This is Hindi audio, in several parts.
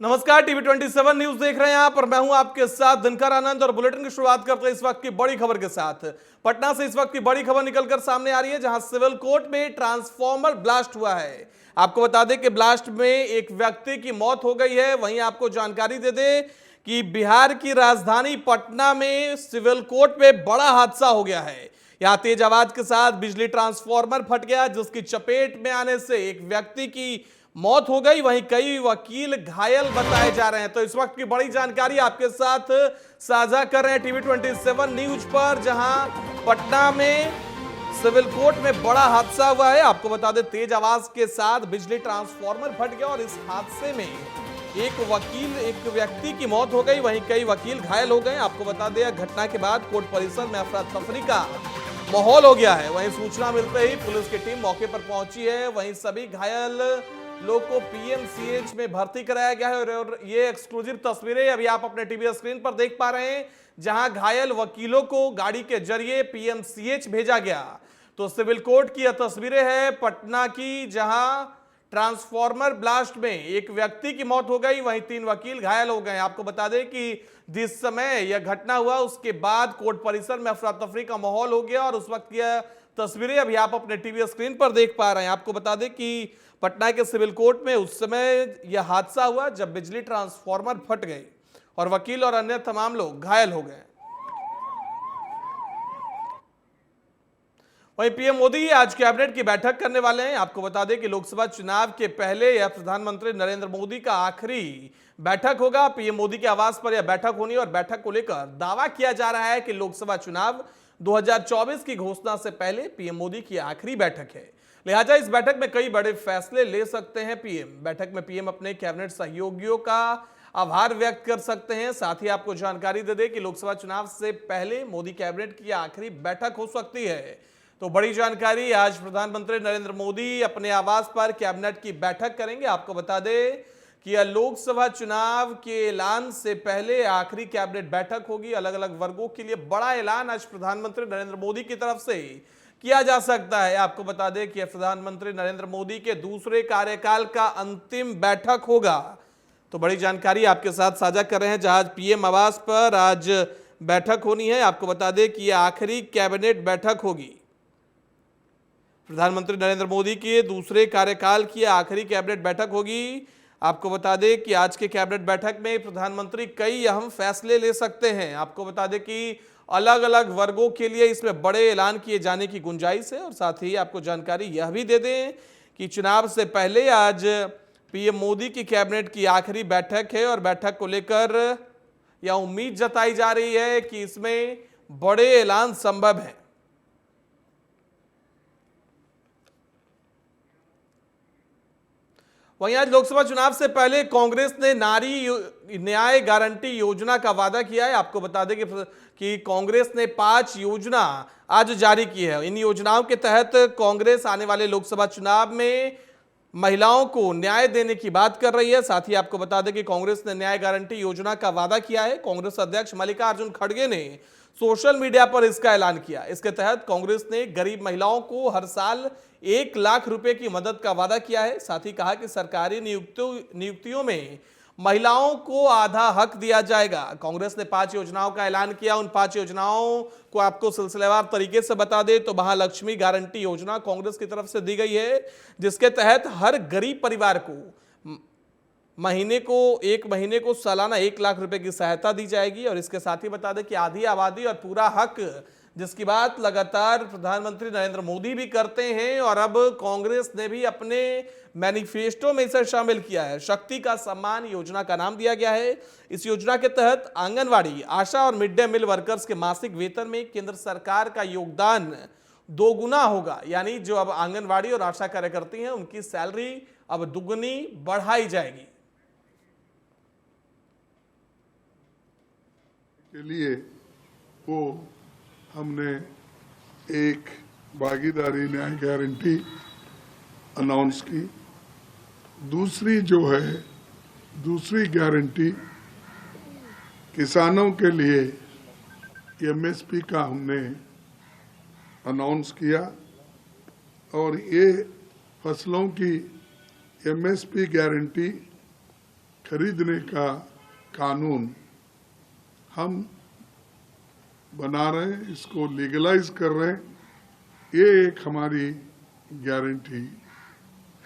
नमस्कार, टीवी 27 न्यूज देख रहे हैं आप और मैं हूं आपके साथ दिनकर आनंद। और बुलेटिन की शुरुआत करते हैं इस वक्त की बड़ी खबर के साथ। पटना से इस वक्त की बड़ी खबर निकलकर सामने आ रही है, जहां सिविल कोर्ट में ट्रांसफॉर्मर ब्लास्ट हुआ है। आपको बता दें कि ब्लास्ट में एक व्यक्ति की मौत हो गई है। वहीं आपको जानकारी दे दें कि बिहार की राजधानी पटना में सिविल कोर्ट में बड़ा हादसा हो गया है। यहां तेज आवाज के साथ बिजली ट्रांसफॉर्मर फट गया, जिसकी चपेट में आने से एक व्यक्ति की मौत हो गई। वहीं कई वकील घायल बताए जा रहे हैं। तो इस वक्त की बड़ी जानकारी आपके साथ साझा कर रहे हैं टीवी 27 न्यूज पर, जहां पटना में सिविल कोर्ट में बड़ा हादसा हुआ है। आपको बता दें, तेज आवाज के साथ बिजली ट्रांसफॉर्मर फट गया और इस हादसे में एक व्यक्ति की मौत हो गई, वहीं कई वकील घायल हो गए। आपको बता दें, घटना के बाद कोर्ट परिसर में अफरा तफरी का माहौल हो गया है। वहीं सूचना मिलते ही पुलिस की टीम मौके पर पहुंची है। वहीं सभी घायल लोग को पीएमसीएच में भर्ती कराया गया है। और ये एक्सक्लूसिव तस्वीरें अभी आप अपने टीवी स्क्रीन पर देख पा रहे हैं, जहां घायल वकीलों को गाड़ी के जरिए पीएमसीएच भेजा गया। तो सिविल कोर्ट की यह तस्वीरें हैं पटना की, जहां ट्रांसफॉर्मर ब्लास्ट में एक व्यक्ति की मौत हो गई, वहीं 3 वकील घायल हो गए। आपको बता दें कि जिस समय यह घटना हुआ उसके बाद कोर्ट परिसर में अफरा तफरी का माहौल हो गया। और उस वक्त की तस्वीरें अभी आप अपने टीवी स्क्रीन पर देख पा रहे हैं। आपको बता दें कि पटना के सिविल कोर्ट में उस समय यह हादसा हुआ जब बिजली ट्रांसफॉर्मर फट गई और वकील और अन्य तमाम लोग घायल हो गए। वहीं पीएम मोदी आज कैबिनेट की बैठक करने वाले हैं। आपको बता दें कि लोकसभा चुनाव के पहले यह प्रधानमंत्री नरेंद्र मोदी का आखिरी बैठक होगा। पीएम मोदी के आवास पर यह बैठक होनी और बैठक को लेकर दावा किया जा रहा है कि लोकसभा चुनाव 2024 की घोषणा से पहले पीएम मोदी की आखिरी बैठक है। लिहाजा इस बैठक में कई बड़े फैसले ले सकते हैं पीएम। बैठक में पीएम अपने कैबिनेट सहयोगियों का आभार व्यक्त कर सकते हैं। साथ ही आपको जानकारी दे दें कि लोकसभा चुनाव से पहले मोदी कैबिनेट की आखिरी बैठक हो सकती है। तो बड़ी जानकारी, आज प्रधानमंत्री नरेंद्र मोदी अपने आवास पर कैबिनेट की बैठक करेंगे। आपको बता दें कि यह लोकसभा चुनाव के ऐलान से पहले आखिरी कैबिनेट बैठक होगी। अलग अलग वर्गों के लिए बड़ा ऐलान आज प्रधानमंत्री नरेंद्र मोदी की तरफ से किया जा सकता है। आपको बता दें कि प्रधानमंत्री नरेंद्र मोदी के दूसरे कार्यकाल का अंतिम बैठक होगा। तो बड़ी जानकारी आपके साथ साझा कर रहे हैं, जहां पीएम आवास पर आज बैठक होनी है। आपको बता दें कि यह आखिरी कैबिनेट बैठक होगी। प्रधानमंत्री नरेंद्र मोदी के दूसरे कार्यकाल की आखिरी कैबिनेट बैठक होगी। आपको बता दें कि आज के कैबिनेट बैठक में प्रधानमंत्री कई अहम फैसले ले सकते हैं। आपको बता दें कि अलग अलग वर्गों के लिए इसमें बड़े ऐलान किए जाने की गुंजाइश है। और साथ ही आपको जानकारी यह भी दे दें कि चुनाव से पहले आज पीएम मोदी की कैबिनेट की आखिरी बैठक है और बैठक को लेकर यह उम्मीद जताई जा रही है कि इसमें बड़े ऐलान संभव है। वहीं आज लोकसभा चुनाव से पहले कांग्रेस ने नारी न्याय गारंटी योजना का वादा किया है। आपको बता दें कि कांग्रेस ने 5 योजना आज जारी की है। इन योजनाओं के तहत कांग्रेस आने वाले लोकसभा चुनाव में महिलाओं को न्याय देने की बात कर रही है। साथ ही आपको बता दें कि कांग्रेस ने न्याय गारंटी योजना का वादा किया है। कांग्रेस अध्यक्ष मल्लिकार्जुन खड़गे ने सोशल मीडिया पर इसका ऐलान किया। इसके तहत कांग्रेस ने गरीब महिलाओं को हर साल 1 लाख रुपए की मदद का वादा किया है। साथ ही कहा कि सरकारी नियुक्तियों में महिलाओं को आधा हक दिया जाएगा। कांग्रेस ने 5 योजनाओं का ऐलान किया। उन 5 योजनाओं को आपको सिलसिलेवार तरीके से बता दें तो महालक्ष्मी गारंटी योजना कांग्रेस की तरफ से दी गई है, जिसके तहत हर गरीब परिवार को एक महीने को सालाना 1 लाख रुपए की सहायता दी जाएगी। और इसके साथ ही बता दें कि आधी आबादी और पूरा हक, जिसकी बात लगातार प्रधानमंत्री नरेंद्र मोदी भी करते हैं और अब कांग्रेस ने भी अपने मैनिफेस्टो में इसे शामिल किया है। शक्ति का सम्मान योजना का नाम दिया गया है। इस योजना के तहत आंगनवाड़ी, आशा और मिड डे मील वर्कर्स के मासिक वेतन में केंद्र सरकार का योगदान 2 गुना होगा। यानी जो अब आंगनवाड़ी और आशा कार्यकर्ती हैं, उनकी सैलरी अब दुगुनी बढ़ाई जाएगी। के लिए वो हमने एक भागीदारी न्याय गारंटी अनाउंस की। दूसरी जो है, दूसरी गारंटी किसानों के लिए एमएसपी का हमने अनाउंस किया। और ये फसलों की एमएसपी गारंटी खरीदने का कानून हम बना रहे हैं, इसको लीगलाइज कर रहे हैं। ये एक हमारी गारंटी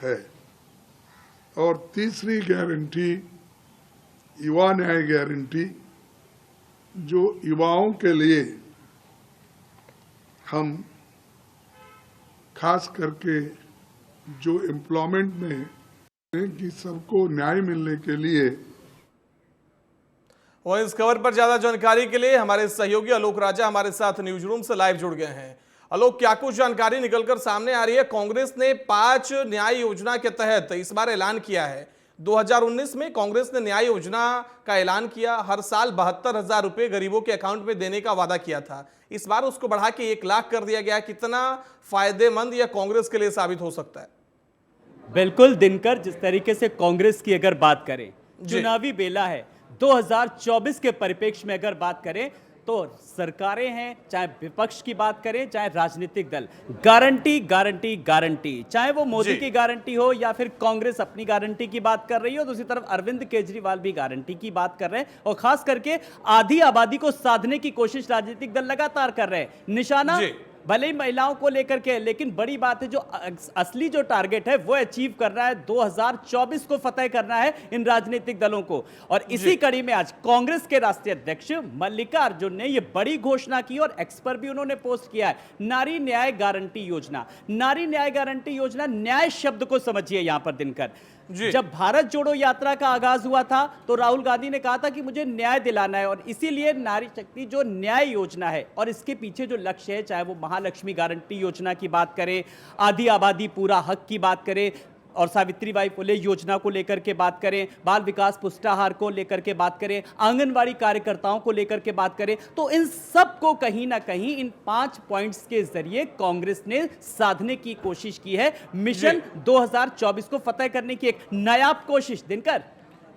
है। और तीसरी गारंटी युवा न्याय गारंटी, जो युवाओं के लिए हम खास करके जो एम्प्लॉयमेंट में हैं कि सबको न्याय मिलने के लिए। वहीं इस खबर पर ज्यादा जानकारी के लिए हमारे सहयोगी आलोक राजा हमारे साथ न्यूज रूम से लाइव जुड़ गए हैं। आलोक, क्या कुछ जानकारी निकलकर सामने आ रही है? कांग्रेस ने 5 न्याय योजना के तहत इस बार ऐलान किया है। 2019 में कांग्रेस ने न्याय योजना का ऐलान किया, हर साल 72,000 रुपए गरीबों के अकाउंट में देने का वादा किया था। इस बार उसको बढ़ा के 1 लाख कर दिया गया। कितना फायदेमंद यह कांग्रेस के लिए साबित हो सकता है? बिल्कुल दिनकर, जिस तरीके से कांग्रेस की अगर बात करें, चुनावी बेला है, 2024 के परिप्रेक्ष्य में अगर बात करें तो सरकारें हैं, चाहे विपक्ष की बात करें चाहे राजनीतिक दल, गारंटी गारंटी गारंटी, चाहे वो मोदी की गारंटी हो या फिर कांग्रेस अपनी गारंटी की बात कर रही हो, दूसरी तरफ अरविंद केजरीवाल भी गारंटी की बात कर रहे हैं। और खास करके आधी आबादी को साधने की कोशिश राजनीतिक दल लगातार कर रहे हैं। निशाना भले ही महिलाओं को लेकर के, लेकिन बड़ी बात है जो असली जो टारगेट है वो अचीव कर रहा है, 2024 को फतेह करना है इन राजनीतिक दलों को। और इसी कड़ी में आज कांग्रेस के राष्ट्रीय अध्यक्ष मल्लिकार्जुन ने ये बड़ी घोषणा की और एक्स पर भी उन्होंने पोस्ट किया है। नारी न्याय गारंटी योजना, नारी न्याय गारंटी योजना, न्याय शब्द को समझिए यहां पर दिनकर। जब भारत जोड़ो यात्रा का आगाज हुआ था तो राहुल गांधी ने कहा था कि मुझे न्याय दिलाना है, और इसीलिए नारी शक्ति जो न्याय योजना है और इसके पीछे जो लक्ष्य है, चाहे वो महालक्ष्मी गारंटी योजना की बात करें, आधी आबादी पूरा हक की बात करें, और सावित्रीबाई फुले योजना को लेकर के बात करें, बाल विकास पुष्टाहार को लेकर के बात करें, आंगनवाड़ी कार्यकर्ताओं को लेकर के बात करें, तो इन सब को कहीं ना कहीं इन 5 पॉइंट्स के जरिए कांग्रेस ने साधने की कोशिश की है। मिशन 2024 को फतेह करने की एक नायाब कोशिश। दिनकर,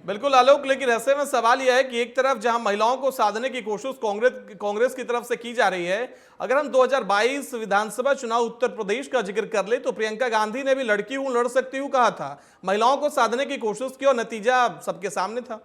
बिल्कुल आलोक, लेकिन ऐसे में सवाल यह है कि एक तरफ जहां महिलाओं को साधने की कोशिश कांग्रेस की तरफ से की जा रही है, अगर हम 2022 विधानसभा चुनाव उत्तर प्रदेश का जिक्र कर ले तो प्रियंका गांधी ने भी लड़की हूं लड़ सकती हूं कहा था, महिलाओं को साधने की कोशिश की और नतीजा सबके सामने था।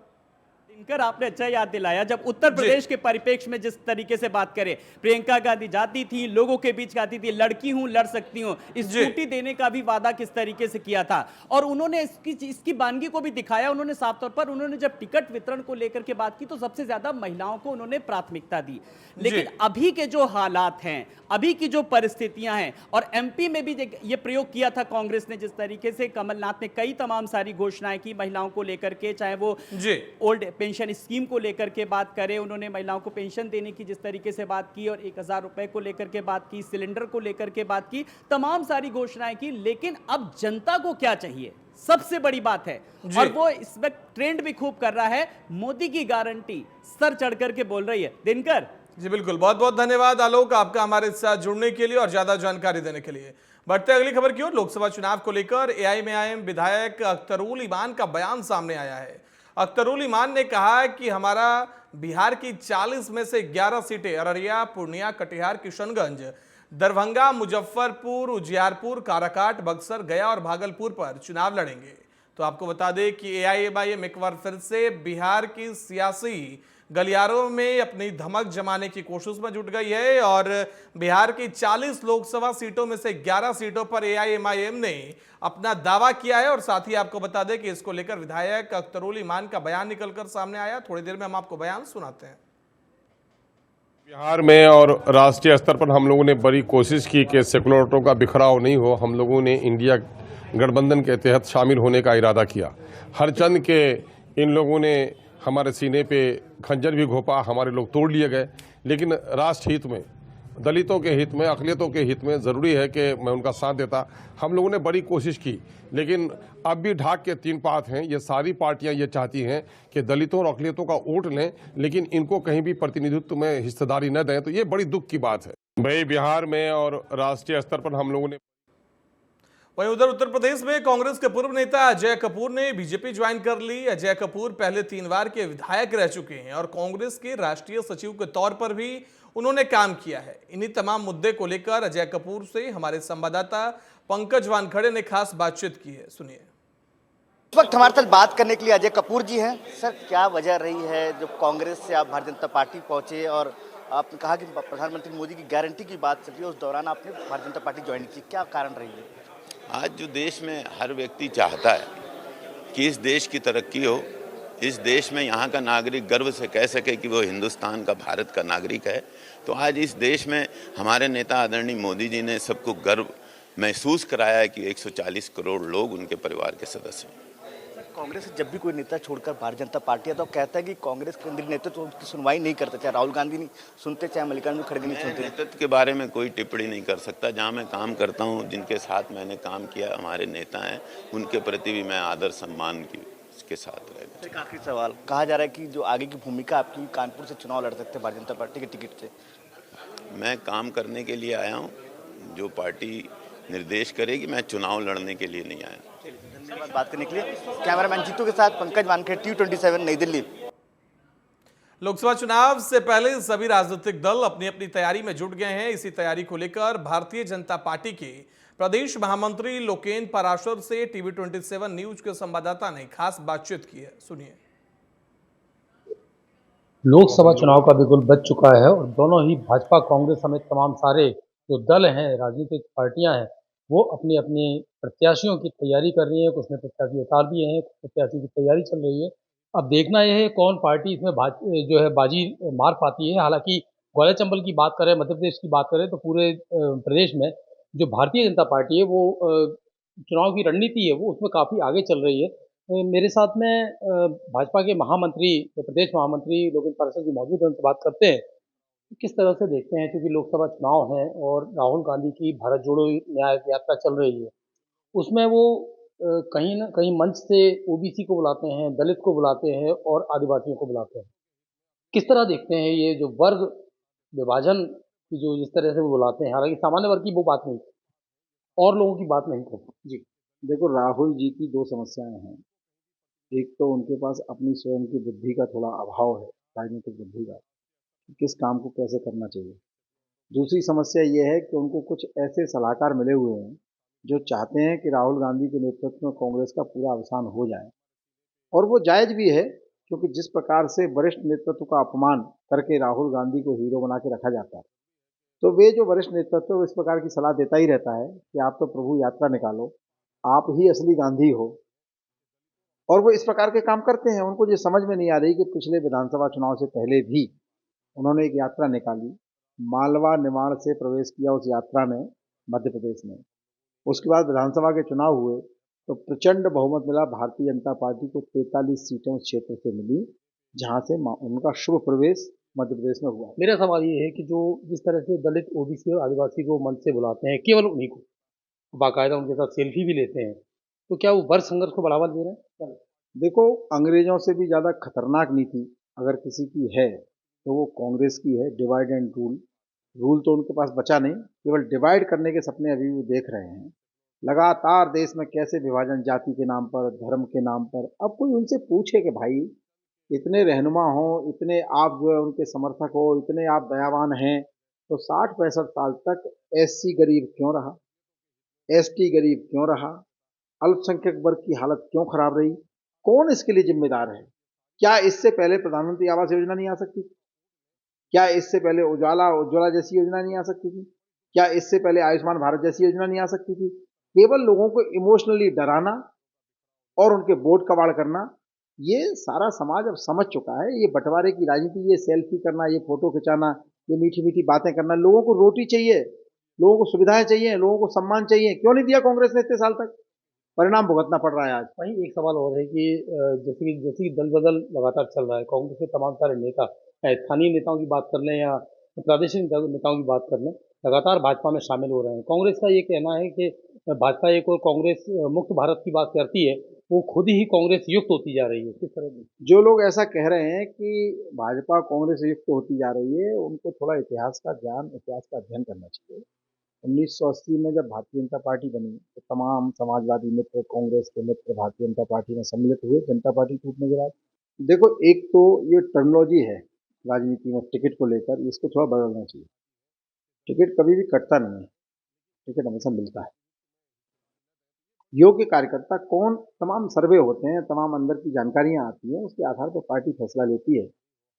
दिनकर, आपने अच्छा याद दिलाया, जब उत्तर प्रदेश के परिप्रेक्ष्य में जिस तरीके से बात करें, प्रियंका गांधी जाती थी, लोगों के बीच गाती थी, लड़की हूं लड़ सकती हूं, स्कूटी देने का भी वादा किस तरीके से किया था, और उन्होंने इसकी बानगी को भी दिखाया। उन्होंने साफ तौर पर, उन्होंने जब टिकट वितरण को लेकर के बात की तो सबसे ज्यादा महिलाओं को उन्होंने प्राथमिकता दी। लेकिन अभी के जो हालात हैं, अभी की जो परिस्थितियां हैं, और एमपी में भी ये प्रयोग किया था कांग्रेस ने, जिस तरीके से कमलनाथ ने कई तमाम सारी घोषणाएं की महिलाओं को लेकर के, चाहे वो ओल्ड पेंशन स्कीम को लेकर के बात करें, उन्होंने महिलाओं को पेंशन देने की जिस तरीके से बात की, और 1,000 रुपए को लेकर के बात की, सिलेंडर को लेकर के बात की, तमाम सारी घोषणाएं की। लेकिन अब जनता को क्या चाहिए, सबसे बड़ी बात है, और वो इस वक्त ट्रेंड भी खूब कर रहा है, मोदी की गारंटी सर चढ़ करके बोल रही है। दिनकर जी बिल्कुल, बहुत बहुत धन्यवाद आलोक आपका हमारे साथ जुड़ने के लिए और ज्यादा जानकारी देने के लिए। बढ़ते अगली खबर की ओर। लोकसभा चुनाव को लेकर एआईएमआईएम विधायक अख्तरुल ईमान का बयान सामने आया है। अख्तरुल ईमान ने कहा कि हमारा बिहार की 40 में से 11 सीटें अररिया, पूर्णिया, कटिहार, किशनगंज, दरभंगा, मुजफ्फरपुर, उजियारपुर, काराकाट, बक्सर, गया और भागलपुर पर चुनाव लड़ेंगे। तो आपको बता दें कि एआईएमआईएम एक बार फिर से बिहार की सियासी गलियारों में अपनी धमक जमाने की कोशिश में जुट गई है, और बिहार की 40 लोकसभा सीटों में से 11 सीटों पर एआईएमआईएम ने अपना दावा किया है। और साथ ही आपको बता दें कि इसको लेकर विधायक अख्तरुल ईमान का बयान निकलकर सामने आया। थोड़ी देर में हम आपको बयान सुनाते हैं। बिहार में और राष्ट्रीय स्तर पर हम लोगों ने बड़ी कोशिश की कि सेकुलर वोटों का बिखराव नहीं हो। हम लोगों ने इंडिया गठबंधन के तहत शामिल होने का इरादा किया। हरचंद के इन लोगों ने हमारे सीने पे खंजर भी घोंपा, हमारे लोग तोड़ लिए गए, लेकिन राष्ट्र हित में, दलितों के हित में, अक़लियतों के हित में ज़रूरी है कि मैं उनका साथ देता। हम लोगों ने बड़ी कोशिश की, लेकिन अब भी ढाक के 3 पात हैं। ये सारी पार्टियां ये चाहती हैं कि दलितों और अक़लियतों का वोट लें, लेकिन इनको कहीं भी प्रतिनिधित्व में हिस्सेदारी न दें। तो ये बड़ी दुख की बात है। भाई, बिहार में और राष्ट्रीय स्तर पर हम लोगों ने। वहीं उधर उत्तर प्रदेश में कांग्रेस के पूर्व नेता अजय कपूर ने बीजेपी ज्वाइन कर ली। अजय कपूर पहले 3 बार के विधायक रह चुके हैं और कांग्रेस के राष्ट्रीय सचिव के तौर पर भी उन्होंने काम किया है। इन्हीं तमाम मुद्दे को लेकर अजय कपूर से हमारे संवाददाता पंकज वानखड़े ने खास बातचीत की है, सुनिए। इस वक्त हमारे साथ बात करने के लिए अजय कपूर जी हैं। सर, क्या वजह रही है जो कांग्रेस से आप भारतीय जनता पार्टी पहुंचे और आपने कहा कि प्रधानमंत्री मोदी की गारंटी की बात चल रही है, उस दौरान आपने भारतीय जनता पार्टी ज्वाइन की, क्या कारण रही है? आज जो देश में हर व्यक्ति चाहता है कि इस देश की तरक्की हो, इस देश में यहाँ का नागरिक गर्व से कह सके कि वो हिंदुस्तान का, भारत का नागरिक है, तो आज इस देश में हमारे नेता आदरणीय मोदी जी ने सबको गर्व महसूस कराया है कि 140 करोड़ लोग उनके परिवार के सदस्य हैं। कांग्रेस से जब भी कोई नेता छोड़कर भारतीय जनता पार्टी है तो कहता है कि कांग्रेस केंद्रीय नेतृत्व उसकी सुनवाई नहीं करता, चाहे राहुल गांधी नहीं सुनते, चाहे मल्लिकार्जुन खड़गे नहीं मैं सुनते। नेतृत्व के बारे में कोई टिप्पणी नहीं कर सकता। जहाँ मैं काम करता हूँ, जिनके साथ मैंने काम किया, हमारे नेता हैं, उनके प्रति भी मैं आदर सम्मान के साथ रहना। एक आखिरी सवाल, कहा जा रहा है कि जो आगे की भूमिका आपकी, कानपुर से चुनाव लड़ सकते हैं भारतीय जनता पार्टी के टिकट से। मैं काम करने के लिए आया हूँ, जो पार्टी निर्देश करेगी, मैं चुनाव लड़ने के लिए नहीं आया। धन्यवाद बात करने के लिए। कैमरामैन जीतू के साथ पंकज वानखेड़े, T27 नई दिल्ली। लोकसभा चुनाव से पहले सभी राजनीतिक दल अपनी अपनी तैयारी में जुट गए हैं। इसी तैयारी को लेकर भारतीय जनता पार्टी के प्रदेश महामंत्री लोकेन पराशर से TV27 न्यूज के संवाददाता ने खास बातचीत की है, सुनिए। लोकसभा चुनाव का बिगुल बज चुका है और दोनों ही भाजपा कांग्रेस समेत तमाम सारे जो दल हैं, राजनीतिक पार्टियां हैं, वो अपनी अपनी प्रत्याशियों की तैयारी कर रही है। कुछ ने प्रत्याशी उतार दिए हैं, कुछ प्रत्याशी की तैयारी चल रही है। अब देखना यह है कौन पार्टी इसमें जो है बाजी मार पाती है। हालांकि ग्वालियर चंबल की बात करें, मध्य प्रदेश की बात करें तो पूरे प्रदेश में जो भारतीय जनता पार्टी है वो चुनाव की रणनीति है वो उसमें काफ़ी आगे चल रही है। मेरे साथ में भाजपा के महामंत्री, प्रदेश महामंत्री लोकेन पाराशर जी मौजूद हैं, उनसे बात करते हैं। किस तरह से देखते हैं, क्योंकि लोकसभा चुनाव है और राहुल गांधी की भारत जोड़ो न्याय यात्रा चल रही है, उसमें वो कहीं न कहीं मंच से ओबीसी को बुलाते हैं, दलित को बुलाते हैं और आदिवासियों को बुलाते हैं। किस तरह देखते हैं ये जो वर्ग विभाजन की जो जिस तरह से वो बुलाते हैं, हालांकि सामान्य वर्ग की वो बात नहीं, और लोगों की बात नहीं करते। जी, देखो, राहुल जी की दो समस्याएं हैं। एक तो उनके पास अपनी स्वयं की बुद्धि का थोड़ा अभाव है, राजनीतिक बुद्धि का, कि किस काम को कैसे करना चाहिए। दूसरी समस्या ये है कि उनको कुछ ऐसे सलाहकार मिले हुए हैं जो चाहते हैं कि राहुल गांधी के नेतृत्व में कांग्रेस का पूरा अवसान हो जाए, और वो जायज भी है, क्योंकि जिस प्रकार से वरिष्ठ नेतृत्व का अपमान करके राहुल गांधी को हीरो बना के रखा जाता है, तो वे जो वरिष्ठ नेतृत्व वो इस प्रकार की सलाह देता ही रहता है कि आप तो प्रभु यात्रा निकालो, आप ही असली गांधी हो, और वो इस प्रकार के काम करते हैं। उनको ये समझ में नहीं आ रही कि पिछले विधानसभा चुनाव से पहले भी उन्होंने एक यात्रा निकाली, मालवा निमाड़ से प्रवेश किया उस यात्रा ने मध्य प्रदेश में। उसके बाद विधानसभा के चुनाव हुए तो प्रचंड बहुमत मिला, भारतीय जनता पार्टी को 43 सीटें उस क्षेत्र से मिली, जहां से उनका शुभ प्रवेश मध्य प्रदेश में हुआ। मेरा सवाल ये है कि जो जिस तरह से दलित, ओबीसी और आदिवासी को मंच से बुलाते हैं, केवल उन्हीं को, बाकायदा उनके साथ सेल्फी भी लेते हैं, तो क्या वो वर्ग संघर्ष को बढ़ावा दे रहे हैं? देखो, अंग्रेजों से भी ज़्यादा खतरनाक नीति अगर किसी की है तो वो कांग्रेस की है, डिवाइड एंड रूल। रूल तो उनके पास बचा नहीं, केवल डिवाइड करने के सपने अभी भी देख रहे हैं। लगातार देश में कैसे विभाजन, जाति के नाम पर, धर्म के नाम पर। अब कोई उनसे पूछे कि भाई, इतने रहनुमा हो, इतने आप जो है उनके समर्थक हो, इतने आप दयावान हैं, तो 60-65 साल तक एससी गरीब क्यों रहा, एसटी गरीब क्यों रहा, अल्पसंख्यक वर्ग की हालत क्यों खराब रही? कौन इसके लिए जिम्मेदार है? क्या इससे पहले प्रधानमंत्री आवास योजना नहीं आ सकती? क्या इससे पहले उज्ज्वला जैसी योजना नहीं आ सकती थी? क्या इससे पहले आयुष्मान भारत जैसी योजना नहीं आ सकती थी? केवल लोगों को इमोशनली डराना और उनके वोट कबाड़ करना, ये सारा समाज अब समझ चुका है। ये बंटवारे की राजनीति, ये सेल्फी करना, ये फोटो खिंचाना, ये मीठी मीठी बातें करना। लोगों को रोटी चाहिए, लोगों को सुविधाएं चाहिए, लोगों को सम्मान चाहिए। क्यों नहीं दिया कांग्रेस ने इतने साल तक? परिणाम भुगतना पड़ रहा है आज। वहीं एक सवाल और है कि जैसे कि दल बदल लगातार चल रहा है, कांग्रेस के तमाम सारे नेता, चाहे स्थानीय नेताओं की बात कर लें या प्रादेशिक नेताओं की बात कर लें, लगातार भाजपा में शामिल हो रहे हैं। कांग्रेस का ये कहना है कि भाजपा एक और कांग्रेस मुक्त भारत की बात करती है, वो खुद ही कांग्रेस युक्त होती जा रही है। किस तरह की? जो लोग ऐसा कह रहे हैं कि भाजपा कांग्रेस युक्त होती जा रही है, उनको थोड़ा इतिहास का ज्ञान, इतिहास का अध्ययन करना चाहिए। 1980 में जब भारतीय जनता पार्टी बनी तो तमाम समाजवादी मित्र, कांग्रेस के मित्र भारतीय जनता पार्टी में सम्मिलित हुए। जनता पार्टी टूटने के बाद देखो, एक तो ये टर्मिनोलॉजी है राजनीति में टिकट को लेकर, इसको थोड़ा बदलना चाहिए। टिकट कभी भी कटता नहीं है, टिकट हमेशा मिलता है। योग्य कार्यकर्ता कौन, तमाम सर्वे होते हैं, तमाम अंदर की जानकारियां आती हैं, उसके आधार पर पार्टी फैसला लेती है।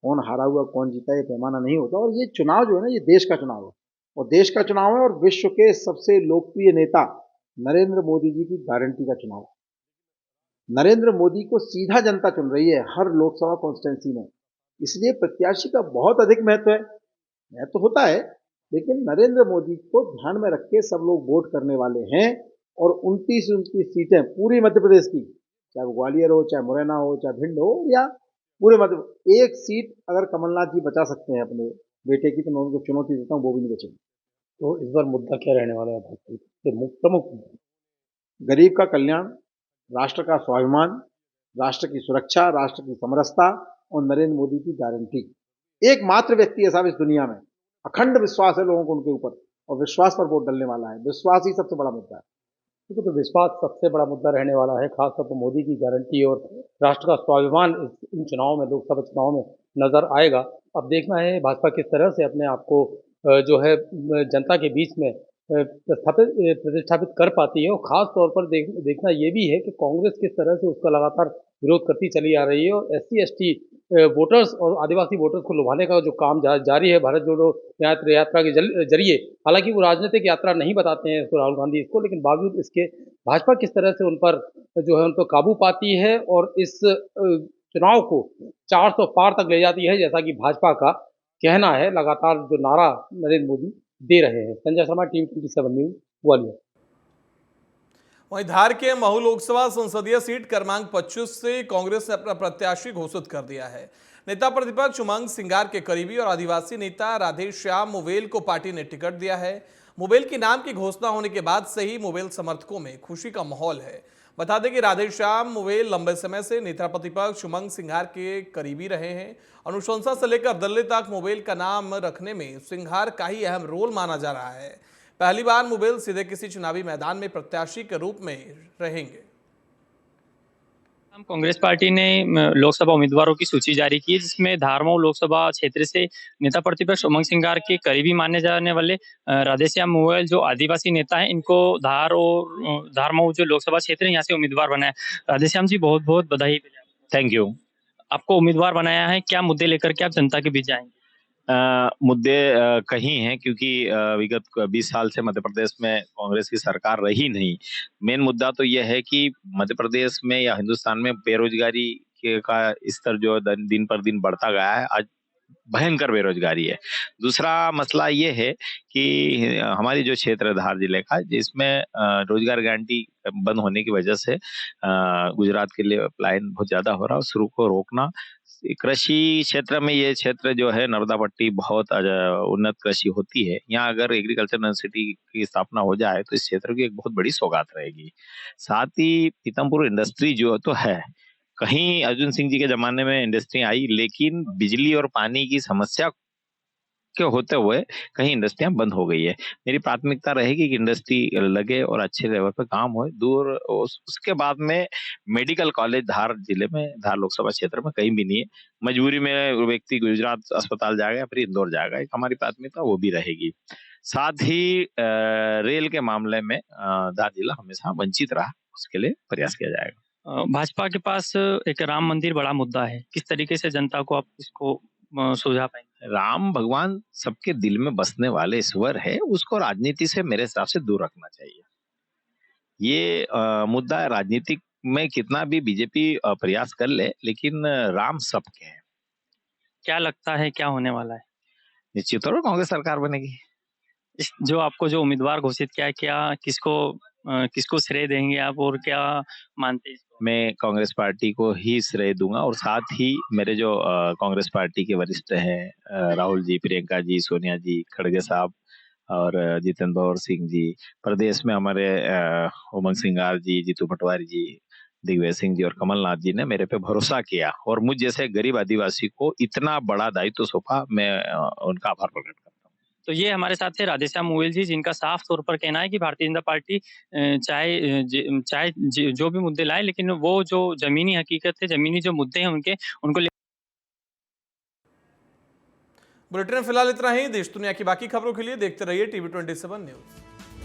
कौन हारा हुआ कौन जीता ये पैमाना नहीं होता। और ये चुनाव जो है ना, ये देश का चुनाव है, और देश का चुनाव है, और विश्व के सबसे लोकप्रिय नेता नरेंद्र मोदी जी की गारंटी का चुनाव है। नरेंद्र मोदी को सीधा जनता चुन रही है हर लोकसभा कॉन्स्टिट्यूंसी में, इसलिए प्रत्याशी का बहुत अधिक महत्व है। महत्व होता है, लेकिन नरेंद्र मोदी को ध्यान में रख के सब लोग वोट करने वाले हैं। और 29 सीटें पूरी मध्य प्रदेश की, चाहे वो ग्वालियर हो, चाहे मुरैना हो, चाहे भिंड हो, या पूरे मध्य, एक सीट अगर कमलनाथ जी बचा सकते हैं अपने बेटे की, तो मैं उनको चुनौती देता हूँ, वो भी नहीं बचेंगे। तो इस बार मुद्दा क्या रहने वाला है भाजपा के प्रमुख? गरीब का कल्याण, राष्ट्र का स्वाभिमान, राष्ट्र की सुरक्षा, राष्ट्र की समरसता और नरेंद्र मोदी की गारंटी। एकमात्र व्यक्ति है साहब इस दुनिया में, अखंड विश्वास है लोगों को उनके ऊपर, और विश्वास पर वोट डलने वाला है। विश्वास ही सबसे बड़ा मुद्दा है। देखो, तो विश्वास सबसे बड़ा मुद्दा रहने वाला है, खासतौर पर मोदी की गारंटी और राष्ट्र का स्वाभिमान इन चुनाव में, लोकसभा चुनाव में नजर आएगा। अब देखना है भाजपा किस तरह से अपने आप को जो है जनता के बीच में प्रतिष्ठापित कर पाती है। और खास तौर पर देखना ये भी है कि कांग्रेस किस तरह से उसका लगातार विरोध करती चली आ रही है। और SC/ST वोटर्स और आदिवासी वोटर्स को लुभाने का जो काम जारी है भारत जोड़ो यात्रा के जरिए। हालांकि वो राजनीतिक यात्रा नहीं बताते हैं इसको, राहुल गांधी इसको, लेकिन बावजूद इसके भाजपा किस तरह से उन पर जो है उन पर काबू पाती है और इस चुनाव को 400 पार तक ले जाती है, जैसा कि भाजपा का कहना है। लगातार जो नारा नरेंद्र मोदी दे रहे हैं। Sanjay Sharma, TV 27 news, Gwalior. वहीं धार के महू लोकसभा संसदीय सीट क्रमांक 25 से कांग्रेस ने अपना प्रत्याशी घोषित कर दिया है। नेता प्रतिपक्ष उमंग सिंगार के करीबी और आदिवासी नेता राधेश्याम मुवेल को पार्टी ने टिकट दिया है। मुवेल के नाम की घोषणा होने के बाद से ही मुवेल समर्थकों में खुशी का माहौल है। बता दें कि राधेश्याम मुवेल लंबे समय से नेता प्रतिपक्ष उमंग सिंघार के करीबी रहे हैं। अनुशंसा से लेकर दिल्ली तक मुवेल का नाम रखने में सिंघार का ही अहम रोल माना जा रहा है। पहली बार मुवेल सीधे किसी चुनावी मैदान में प्रत्याशी के रूप में रहेंगे। कांग्रेस पार्टी ने लोकसभा उम्मीदवारों की सूची जारी की है, जिसमें धारमऊ लोकसभा क्षेत्र से नेता प्रतिपक्ष उमंग सिंगार के करीबी माने जाने वाले राधेश्याम मुवेल जो आदिवासी नेता हैं, इनको धारमऊ जो लोकसभा क्षेत्र है यहाँ से उम्मीदवार बनाया। राधेश्याम जी, बहुत बहुत बधाई। Thank you. आपको उम्मीदवार बनाया है, क्या मुद्दे लेकर के आप जनता के बीच जाएंगे? मुद्दे कहीं हैं, क्योंकि विगत 20 साल से मध्य प्रदेश में कांग्रेस की सरकार रही नहीं। मेन मुद्दा तो यह है कि मध्य प्रदेश में या हिंदुस्तान में बेरोजगारी का स्तर जो दिन पर दिन बढ़ता गया है। आज भयंकर बेरोजगारी है। दूसरा मसला ये है कि हमारी जो क्षेत्र है धार जिले का, जिसमें रोजगार गारंटी बंद होने की वजह से गुजरात के लिए पलायन बहुत ज्यादा हो रहा है। शुरू को रोकना, कृषि क्षेत्र में ये क्षेत्र जो है नर्मदा पट्टी बहुत उन्नत कृषि होती है। यहाँ अगर एग्रीकल्चर यूनिवर्सिटी की स्थापना हो जाए तो इस क्षेत्र की एक बहुत बड़ी सौगात रहेगी। साथ ही पीतमपुर इंडस्ट्री जो तो है, कहीं अर्जुन सिंह जी के जमाने में इंडस्ट्री आई, लेकिन बिजली और पानी की समस्या के होते हुए कहीं इंडस्ट्रियां बंद हो गई है। मेरी प्राथमिकता रहेगी कि इंडस्ट्री लगे और अच्छे लेवल पे काम हो। दूर उसके बाद में मेडिकल कॉलेज धार जिले में, धार लोकसभा क्षेत्र में कहीं भी नहीं है। मजबूरी में व्यक्ति गुजरात अस्पताल जाएगा, फिर इंदौर जाएगा, एक हमारी प्राथमिकता वो भी रहेगी। साथ ही रेल के मामले में धार जिला हमेशा वंचित रहा, उसके लिए प्रयास किया जाएगा। भाजपा के पास एक राम मंदिर बड़ा मुद्दा है, किस तरीके से जनता को आप इसको सुझा पाएंगे? राम भगवान सबके दिल में बसने वाले ईश्वर है, उसको राजनीति से मेरे हिसाब से दूर रखना चाहिए। ये मुद्दा राजनीतिक में कितना भी बीजेपी प्रयास कर ले, लेकिन राम सबके हैं। क्या लगता है क्या होने वाला है? निश्चित तौर पर कांग्रेस सरकार बनेगी। जो आपको जो उम्मीदवार घोषित किया है, क्या किसको श्रेय देंगे आप और क्या मानते हैं? मैं कांग्रेस पार्टी को ही श्रेय दूंगा, और साथ ही मेरे जो कांग्रेस पार्टी के वरिष्ठ हैं, राहुल जी, प्रियंका जी, सोनिया जी, खड़गे साहब और जितेंद्र सिंह जी, प्रदेश में हमारे उमंग सिंगार जी, जीतू पटवारी जी, दिग्विजय सिंह जी और कमलनाथ जी ने मेरे पे भरोसा किया और मुझ जैसे गरीब आदिवासी को इतना बड़ा दायित्व सौंपा। मैं उनका आभार प्रकट करता हूँ। तो ये हमारे साथ थे राधेश्याम मुवेल जी, जिनका साफ तौर पर कहना है कि भारतीय जनता पार्टी चाहे जो भी मुद्दे लाए, लेकिन वो जो जमीनी हकीकत है, जमीनी जो मुद्दे हैं उनको बुलेटिन में फिलहाल इतना ही। देश दुनिया की बाकी खबरों के लिए देखते रहिए TV 27 न्यूज।